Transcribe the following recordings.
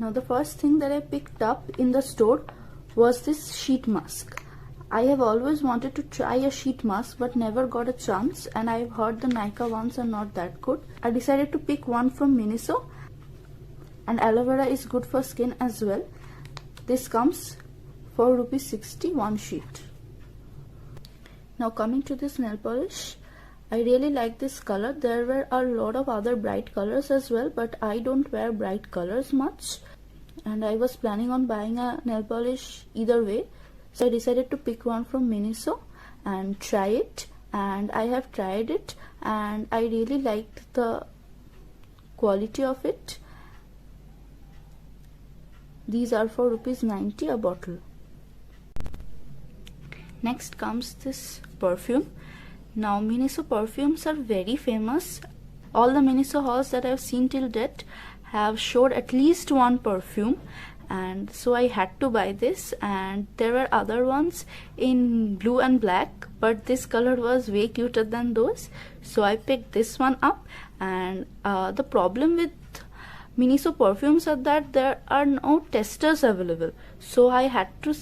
Now the first thing that I picked up in the store was this sheet mask. I have always wanted to try a sheet mask but never got a chance, and I've heard the Nykaa ones are not that good. I decided to pick one from Miniso, and aloe vera is good for skin as well. This comes for ₹60 one sheet. Now coming to this nail polish, I really like this color. There were a lot of other bright colors as well, but I don't wear bright colors much, and I was planning on buying a nail polish either way. So I decided to pick one from Miniso and try it, and I have tried it and I really liked the quality of it. These are for ₹90 a bottle. Next comes this perfume. Now Miniso perfumes are very famous. All the Miniso hauls that I've seen till date have showed at least one perfume, and so I had to buy this. And there were other ones in blue and black, but this color was way cuter than those, so I picked this one up. And the problem with Miniso perfumes are that there are no testers available, so I had to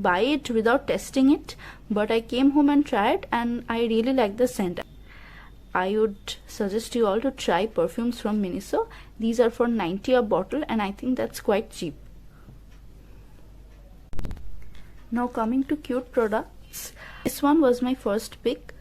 buy it without testing it. But I came home and tried, and I really like the scent. I would suggest you all to try perfumes from Miniso. These are for 90 a bottle, and I think that's quite cheap. Now coming to cute products, this one was my first pick.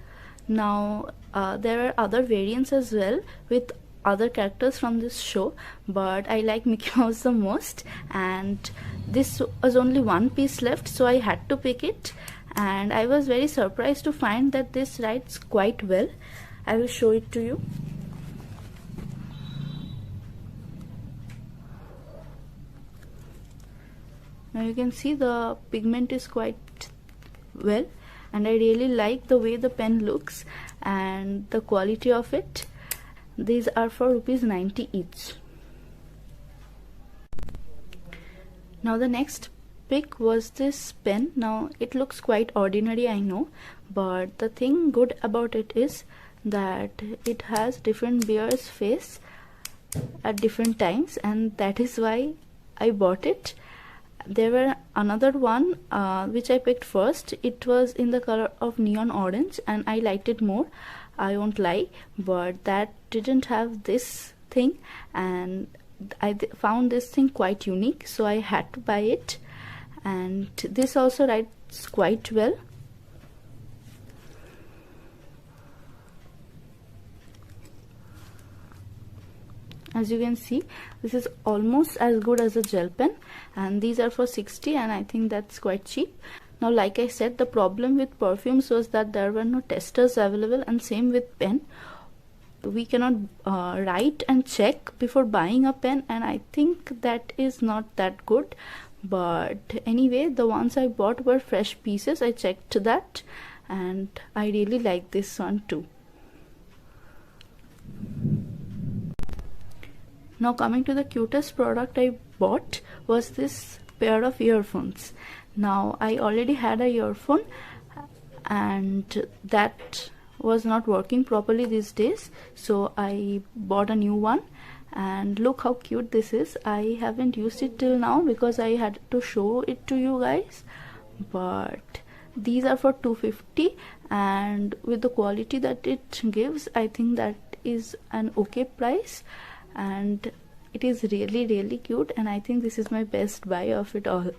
Now there are other variants as well with other characters from this show, but I like Mickey Mouse the most, and this was only one piece left, so I had to pick it. And I was very surprised to find that this writes quite well. I will show it to you. Now you can see the pigment is quite well, and I really like the way the pen looks and the quality of it. These are for ₹90 each. Now the next pick was this pen. Now it looks quite ordinary, I know, but the thing good about it is that it has different bear's face at different times, and that is why I bought it. There were another one which I picked first. It was in the color of neon orange, and I liked it more, I won't lie, but that didn't have this thing, and I found this thing quite unique, so I had to buy it. And this also writes quite well. As you can see, this is almost as good as a gel pen, and these are for 60, and I think that's quite cheap. Now like I said, the problem with perfumes was that there were no testers available, and same with pen. We cannot write and check before buying a pen, and I think that is not that good. But anyway, the ones I bought were fresh pieces. I checked that, and I really like this one too. Now coming to the cutest product I bought was this pair of earphones. Now I already had a earphone, and that was not working properly these days, so I bought a new one. And look how cute this is. I haven't used it till now because I had to show it to you guys, but these are for 250, and with the quality that it gives, I think that is an okay price, and it is really cute, and I think this is my best buy of it all.